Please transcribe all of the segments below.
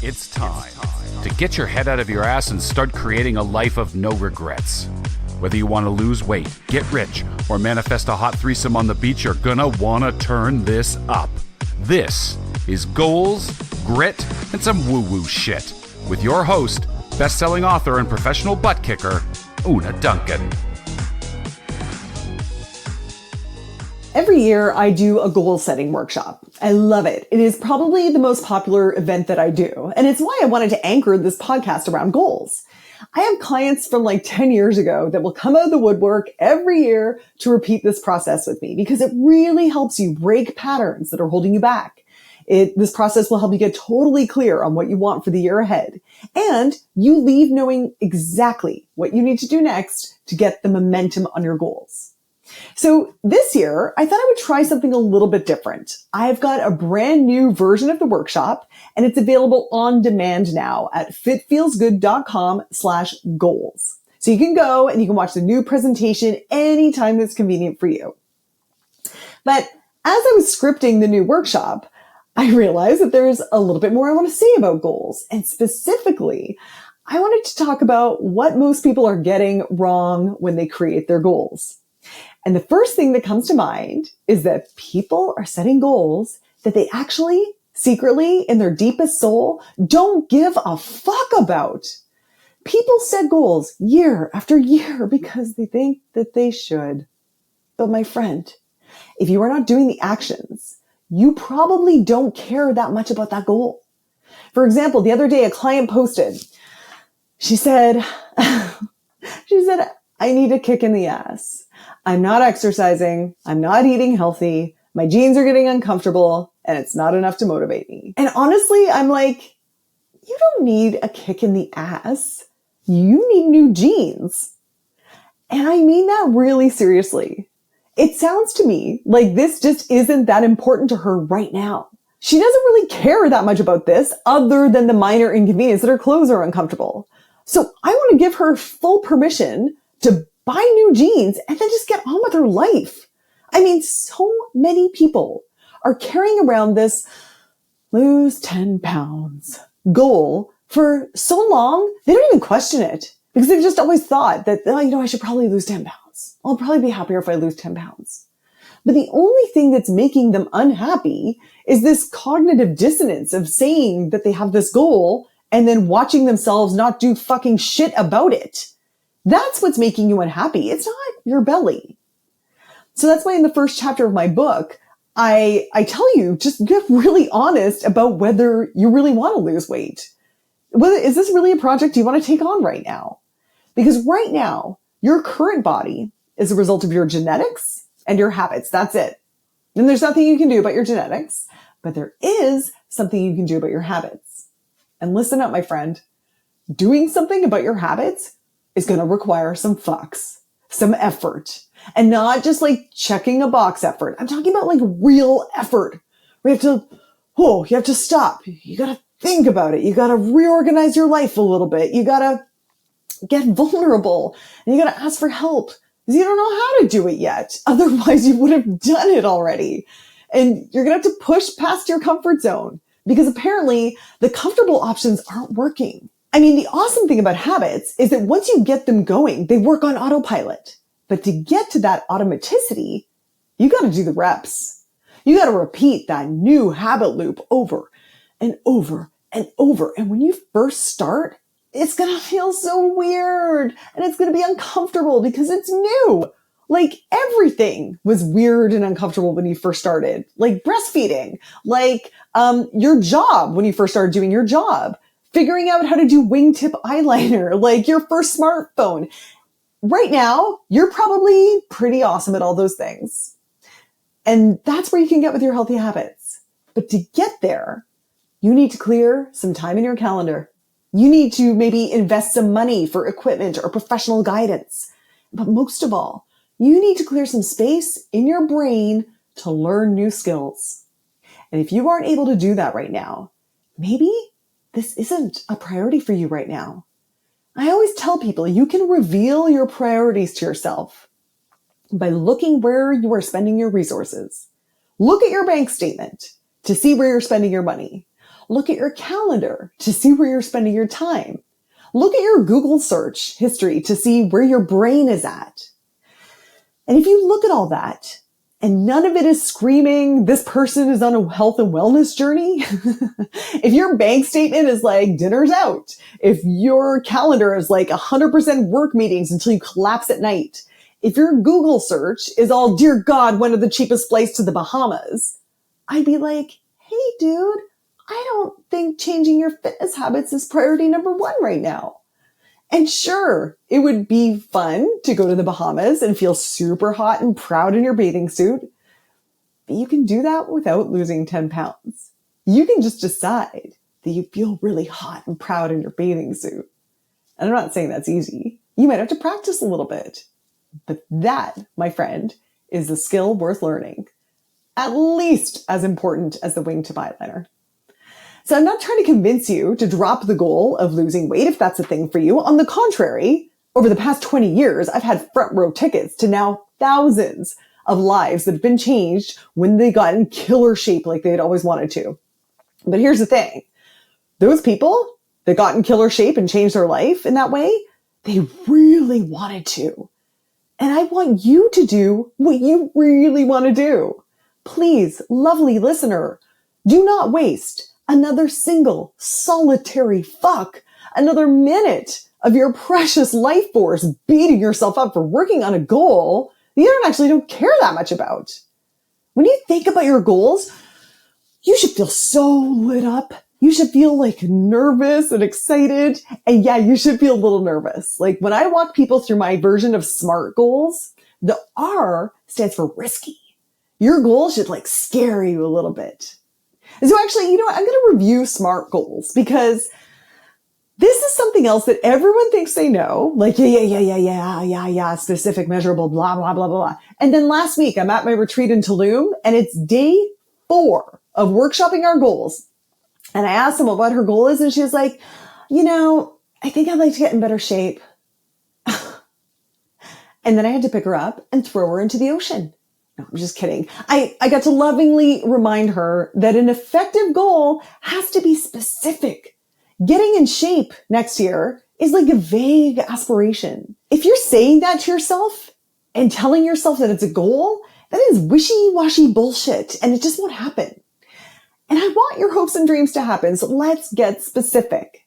It's time to get your head out of your ass and start creating a life of no regrets. Whether you want to lose weight, get rich, or manifest a hot threesome on the beach, you're gonna wanna turn this up. This is Goals, Grit, and some woo-woo shit with your host, best-selling author and professional butt kicker, Una Duncan. Every year, I do a goal-setting workshop. I love it. It is probably the most popular event that I do, and it's why I wanted to anchor this podcast around goals. I have clients from like 10 years ago that will come out of the woodwork every year to repeat this process with me because it really helps you break patterns that are holding you back. This process will help you get totally clear on what you want for the year ahead, and you leave knowing exactly what you need to do next to get the momentum on your goals. So this year, I thought I would try something a little bit different. I've got a brand new version of the workshop, and it's available on demand now at fitfeelsgood.com/goals. So you can go and you can watch the new presentation anytime that's convenient for you. But as I was scripting the new workshop, I realized that there's a little bit more I want to say about goals. And specifically, I wanted to talk about what most people are getting wrong when they create their goals. And the first thing that comes to mind is that people are setting goals that they actually, secretly, in their deepest soul, don't give a fuck about. People set goals year after year because they think that they should. But my friend, if you are not doing the actions, you probably don't care that much about that goal. For example, the other day, a client posted, she said, I need a kick in the ass. I'm not exercising. I'm not eating healthy. My jeans are getting uncomfortable and it's not enough to motivate me. And honestly, I'm like, you don't need a kick in the ass. You need new jeans. And I mean that really seriously. It sounds to me like this just isn't that important to her right now. She doesn't really care that much about this other than the minor inconvenience that her clothes are uncomfortable. So I want to give her full permission to buy new jeans and then just get on with her life. I mean, so many people are carrying around this lose 10 pounds goal for so long, they don't even question it because they've just always thought that, I should probably lose 10 pounds. I'll probably be happier if I lose 10 pounds. But the only thing that's making them unhappy is this cognitive dissonance of saying that they have this goal and then watching themselves not do fucking shit about it. That's what's making you unhappy. It's not your belly. So that's why in the first chapter of my book, I tell you, just get really honest about whether you really want to lose weight. Is this really a project you want to take on right now? Because right now, your current body is a result of your genetics and your habits. That's it. And there's nothing you can do about your genetics, but there is something you can do about your habits. And listen up, my friend. Doing something about your habits is going to require some fucks, some effort, and not just like checking a box effort. I'm talking about like real effort. You have to stop. You got to think about it. You got to reorganize your life a little bit. You got to get vulnerable and you got to ask for help because you don't know how to do it yet. Otherwise you would have done it already. And you're going to have to push past your comfort zone because apparently the comfortable options aren't working. I mean, the awesome thing about habits is that once you get them going, they work on autopilot. But to get to that automaticity, you got to do the reps. You got to repeat that new habit loop over and over and over. And when you first start, it's going to feel so weird and it's going to be uncomfortable because it's new. Like everything was weird and uncomfortable when you first started, like breastfeeding, like your job when you first started doing your job. Figuring out how to do wingtip eyeliner, like your first smartphone. Right now, you're probably pretty awesome at all those things. And that's where you can get with your healthy habits. But to get there, you need to clear some time in your calendar. You need to maybe invest some money for equipment or professional guidance. But most of all, you need to clear some space in your brain to learn new skills. And if you aren't able to do that right now, maybe this isn't a priority for you right now. I always tell people you can reveal your priorities to yourself by looking where you are spending your resources. Look at your bank statement to see where you're spending your money. Look at your calendar to see where you're spending your time. Look at your Google search history to see where your brain is at. And if you look at all that and none of it is screaming, this person is on a health and wellness journey. If your bank statement is like dinner's out, if your calendar is like 100% work meetings until you collapse at night, if your Google search is all, dear God, when are the cheapest flights to the Bahamas? I'd be like, hey, dude, I don't think changing your fitness habits is priority number one right now. And sure, it would be fun to go to the Bahamas and feel super hot and proud in your bathing suit. But you can do that without losing 10 pounds. You can just decide that you feel really hot and proud in your bathing suit. And I'm not saying that's easy. You might have to practice a little bit. But that, my friend, is a skill worth learning. At least as important as the wingtip eyeliner. So I'm not trying to convince you to drop the goal of losing weight if that's a thing for you. On the contrary, over the past 20 years, I've had front row tickets to now thousands of lives that have been changed when they got in killer shape like they'd always wanted to. But here's the thing. Those people that got in killer shape and changed their life in that way, they really wanted to. And I want you to do what you really want to do. Please, lovely listener, do not waste another single solitary another minute of your precious life force beating yourself up for working on a goal that you actually don't care that much about. When you think about your goals, you should feel so lit up. You should feel like nervous and excited. And yeah, you should feel a little nervous. Like when I walk people through my version of SMART goals, the R stands for risky. Your goal should like scare you a little bit. And so actually, you know what? I'm going to review SMART goals because this is something else that everyone thinks they know. Like, yeah, specific, measurable, blah, blah, blah, blah. And then last week, I'm at my retreat in Tulum and it's day 4 of workshopping our goals. And I asked someone what her goal is and she was like, I think I'd like to get in better shape. And then I had to pick her up and throw her into the ocean. No, I'm just kidding. I got to lovingly remind her that an effective goal has to be specific. Getting in shape next year is like a vague aspiration. If you're saying that to yourself and telling yourself that it's a goal, that is wishy-washy bullshit and it just won't happen. And I want your hopes and dreams to happen, so let's get specific.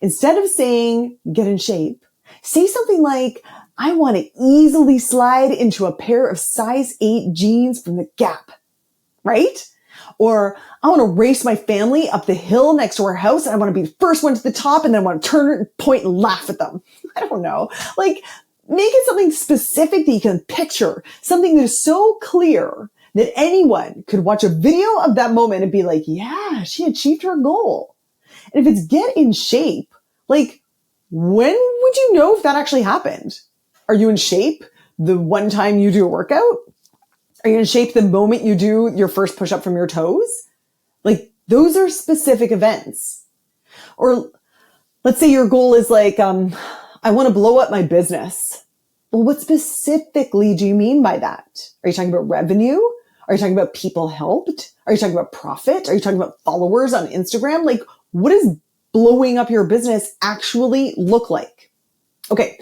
Instead of saying get in shape, say something like, I want to easily slide into a pair of size 8 jeans from the Gap, right? Or I want to race my family up the hill next to our house and I want to be the first one to the top and then I want to turn and point and laugh at them. I don't know. Like, make it something specific that you can picture, something that is so clear that anyone could watch a video of that moment and be like, yeah, she achieved her goal. And if it's get in shape, like, when would you know if that actually happened? Are you in shape the one time you do a workout? Are you in shape the moment you do your first push-up from your toes? Like, those are specific events. Or let's say your goal is like, I want to blow up my business. Well, what specifically do you mean by that? Are you talking about revenue? Are you talking about people helped? Are you talking about profit? Are you talking about followers on Instagram? Like, what does blowing up your business actually look like? Okay.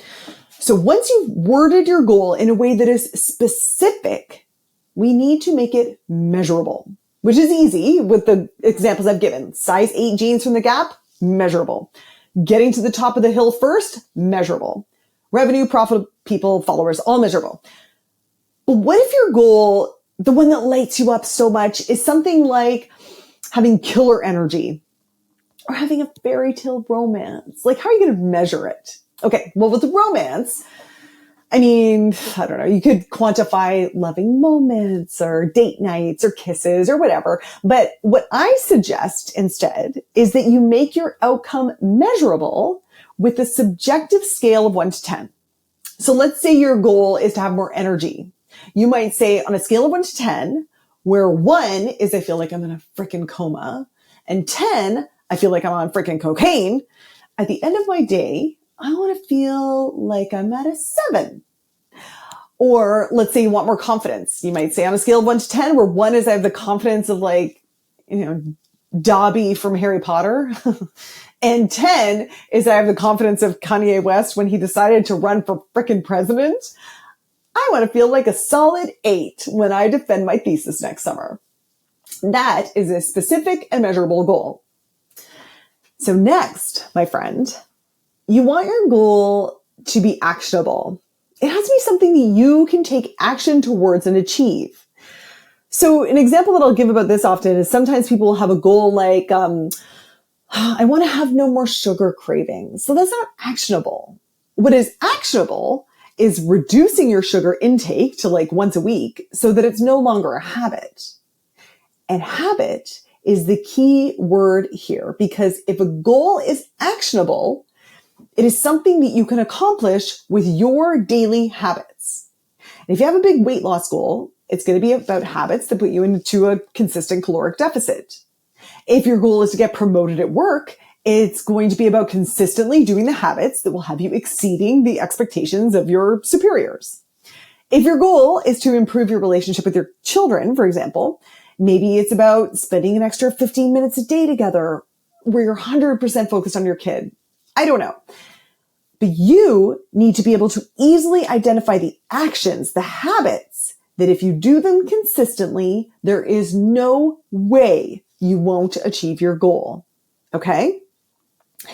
So once you've worded your goal in a way that is specific, we need to make it measurable, which is easy with the examples I've given. Size 8 jeans from the Gap, measurable. Getting to the top of the hill first, measurable. Revenue, profit, people, followers, all measurable. But what if your goal, the one that lights you up so much, is something like having killer energy or having a fairy tale romance? Like, how are you going to measure it? Okay, well, with romance, I mean, I don't know, you could quantify loving moments or date nights or kisses or whatever. But what I suggest instead is that you make your outcome measurable with a subjective scale of 1 to 10. So let's say your goal is to have more energy. You might say on a scale of 1 to 10, where 1 is I feel like I'm in a freaking coma and 10, I feel like I'm on freaking cocaine. At the end of my day, I want to feel like I'm at a 7. Or let's say you want more confidence. You might say on a scale of 1 to 10, where 1 is I have the confidence of like, Dobby from Harry Potter. And 10 is I have the confidence of Kanye West when he decided to run for frickin' president. I want to feel like a solid 8 when I defend my thesis next summer. That is a specific and measurable goal. So next, my friend, you want your goal to be actionable. It has to be something that you can take action towards and achieve. So an example that I'll give about this often is sometimes people will have a goal like, I want to have no more sugar cravings. So that's not actionable. What is actionable is reducing your sugar intake to like once a week so that it's no longer a habit. And habit is the key word here, because if a goal is actionable, it is something that you can accomplish with your daily habits. And if you have a big weight loss goal, it's going to be about habits that put you into a consistent caloric deficit. If your goal is to get promoted at work, it's going to be about consistently doing the habits that will have you exceeding the expectations of your superiors. If your goal is to improve your relationship with your children, for example, maybe it's about spending an extra 15 minutes a day together where you're 100% focused on your kid. I don't know. But you need to be able to easily identify the actions, the habits, that if you do them consistently, there is no way you won't achieve your goal. Okay?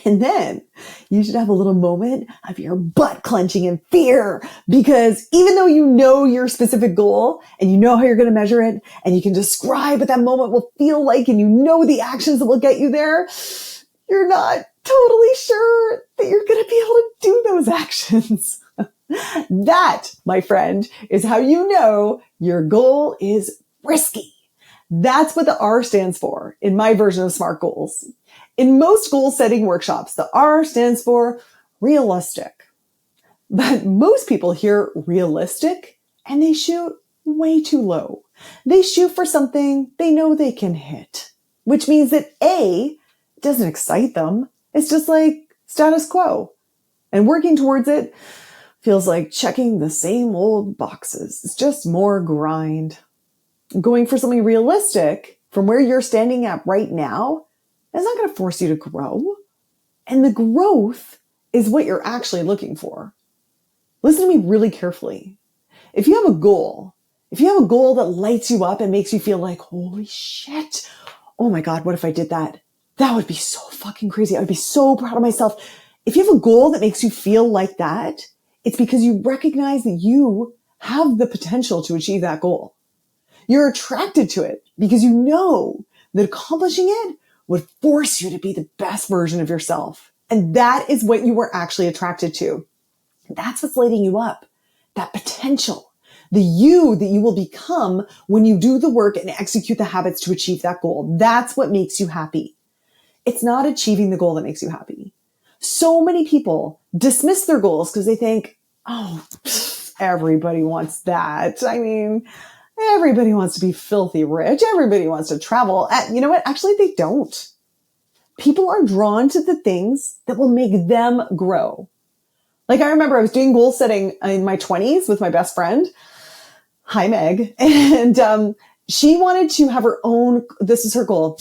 And then you should have a little moment of your butt clenching in fear, because even though you know your specific goal and you know how you're going to measure it and you can describe what that moment will feel like and you know the actions that will get you there, you're not totally sure that you're going to be able to do those actions. That, my friend, is how you know your goal is risky. That's what the R stands for in my version of SMART goals. In most goal setting workshops, the R stands for realistic. But most people hear realistic and they shoot way too low. They shoot for something they know they can hit, which means that A doesn't excite them. It's just like status quo. And working towards it feels like checking the same old boxes. It's just more grind. Going for something realistic from where you're standing at right now is not going to force you to grow. And the growth is what you're actually looking for. Listen to me really carefully. If you have a goal that lights you up and makes you feel like, holy shit, oh my God, what if I did that? That would be so fucking crazy. I would be so proud of myself. If you have a goal that makes you feel like that, it's because you recognize that you have the potential to achieve that goal. You're attracted to it because you know that accomplishing it would force you to be the best version of yourself. And that is what you were actually attracted to. That's what's lighting you up. That potential. The you that you will become when you do the work and execute the habits to achieve that goal. That's what makes you happy. It's not achieving the goal that makes you happy. So many people dismiss their goals because they think, oh, everybody wants that. I mean, everybody wants to be filthy rich. Everybody wants to travel. You know what? Actually, they don't. People are drawn to the things that will make them grow. Like I remember I was doing goal setting in my 20s with my best friend. Hi, Meg. And she wanted to have her own, this is her goal.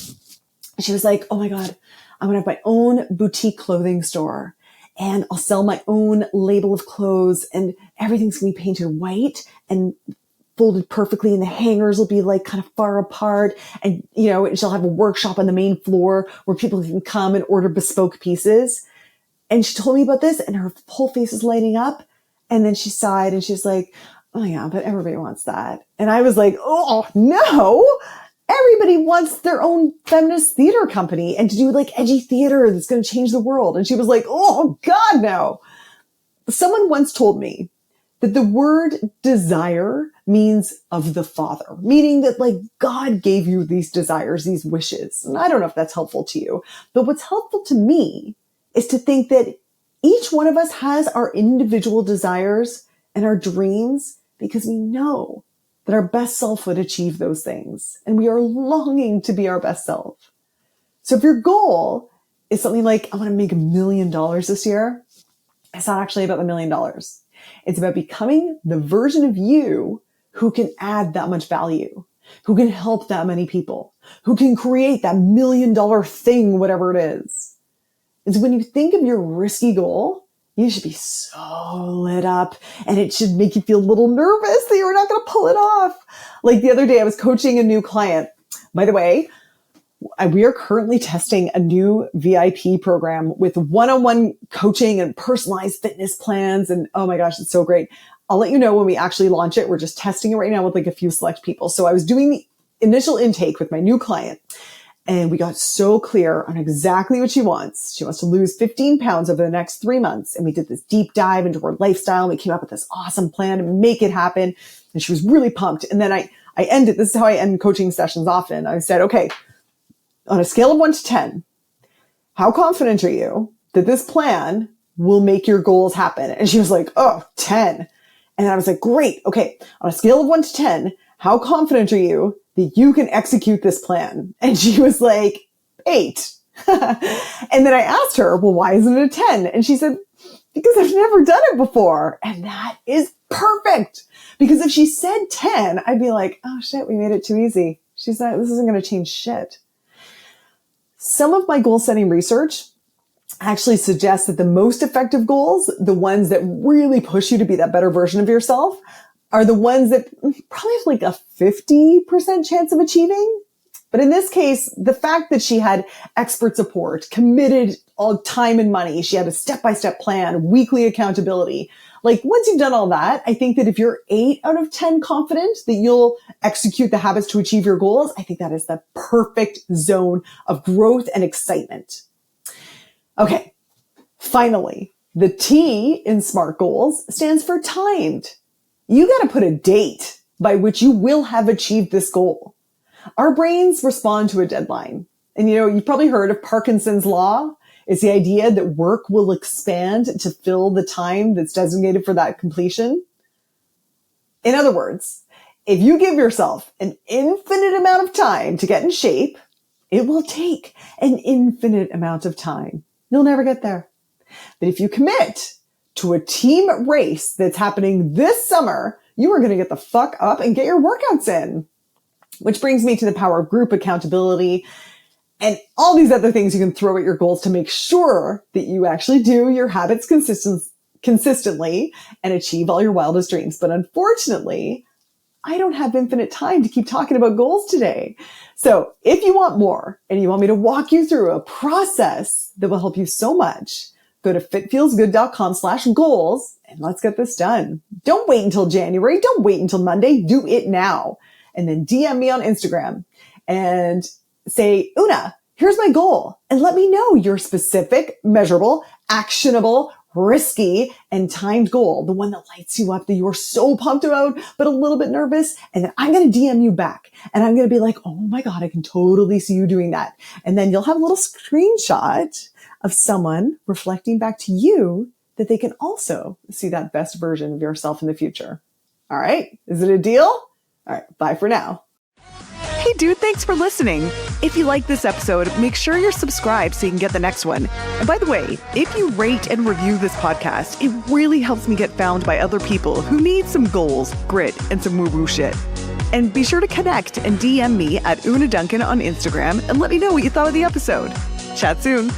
She was like, oh my God, I'm going to have my own boutique clothing store and I'll sell my own label of clothes and everything's going to be painted white and folded perfectly and the hangers will be like kind of far apart. And, you know, she'll have a workshop on the main floor where people can come and order bespoke pieces. And she told me about this and her whole face is lighting up. And then she sighed and she's like, oh yeah, but everybody wants that. And I was like, oh no, everybody wants their own feminist theater company and to do like edgy theater that's going to change the world. And she was like, oh God, no. Someone once told me that the word desire means of the Father, meaning that like God gave you these desires, these wishes. And I don't know if that's helpful to you, but what's helpful to me is to think that each one of us has our individual desires and our dreams because we know that our best self would achieve those things. And we are longing to be our best self. So if your goal is something like, I want to make $1 million this year, it's not actually about the $1 million. It's about becoming the version of you who can add that much value. who can help that many people, who can create that $1 million thing, whatever it is when you think of your risky goal, you should be so lit up and it should make you feel a little nervous that you're not going to pull it off. Like the other day, I was coaching a new client. By the way, we are currently testing a new VIP program with one-on-one coaching and personalized fitness plans. And oh my gosh, it's so great. I'll let you know when we actually launch it. We're just testing it right now with like a few select people. So I was doing the initial intake with my new client and we got so clear on exactly what she wants. She wants to lose 15 pounds over the next 3 months. And we did this deep dive into her lifestyle. And we came up with this awesome plan to make it happen. And she was really pumped. And then I ended, this is how I end coaching sessions often. I said, okay, on a scale of 1 to 10, how confident are you that this plan will make your goals happen? And she was like, oh, 10. And I was like, great. Okay. On a scale of 1 to 10, how confident are you that you can execute this plan? And she was like, 8. And then I asked her, well, why isn't it a 10? And she said, because I've never done it before. And that is perfect. Because if she said 10, I'd be like, oh shit, we made it too easy. She's not, this isn't going to change shit. Some of my goal setting research actually suggests that the most effective goals, the ones that really push you to be that better version of yourself, are the ones that probably have like a 50% chance of achieving. But in this case, the fact that she had expert support, committed all time and money, she had a step-by-step plan, weekly accountability. Like once you've done all that, I think that if you're 8 out of 10 confident that you'll execute the habits to achieve your goals, I think that is the perfect zone of growth and excitement. Okay. Finally, the T in SMART goals stands for timed. You got to put a date by which you will have achieved this goal. Our brains respond to a deadline. And you've probably heard of Parkinson's law. It's the idea that work will expand to fill the time that's designated for that completion. In other words, if you give yourself an infinite amount of time to get in shape, it will take an infinite amount of time. You'll never get there. But if you commit to a team race that's happening this summer, you are going to get the fuck up and get your workouts in. Which brings me to the power of group accountability and all these other things you can throw at your goals to make sure that you actually do your habits consistently and achieve all your wildest dreams. But unfortunately, I don't have infinite time to keep talking about goals today. So if you want more and you want me to walk you through a process that will help you so much, go to fitfeelsgood.com/goals and let's get this done. Don't wait until January. Don't wait until Monday. Do it now. And then DM me on Instagram and say, Una, here's my goal. And let me know your specific, measurable, actionable, risky, and timed goal, the one that lights you up, that you're so pumped about, but a little bit nervous. And then I'm going to DM you back and I'm going to be like, oh my God, I can totally see you doing that. And then you'll have a little screenshot of someone reflecting back to you that they can also see that best version of yourself in the future. All right. Is it a deal? All right. Bye for now. Hey dude, thanks for listening. If you like this episode, make sure you're subscribed so you can get the next one. And by the way, if you rate and review this podcast, it really helps me get found by other people who need some goals, grit, and some woo-woo shit. And be sure to connect and DM me at Una Duncan on Instagram and let me know what you thought of the episode. Chat soon.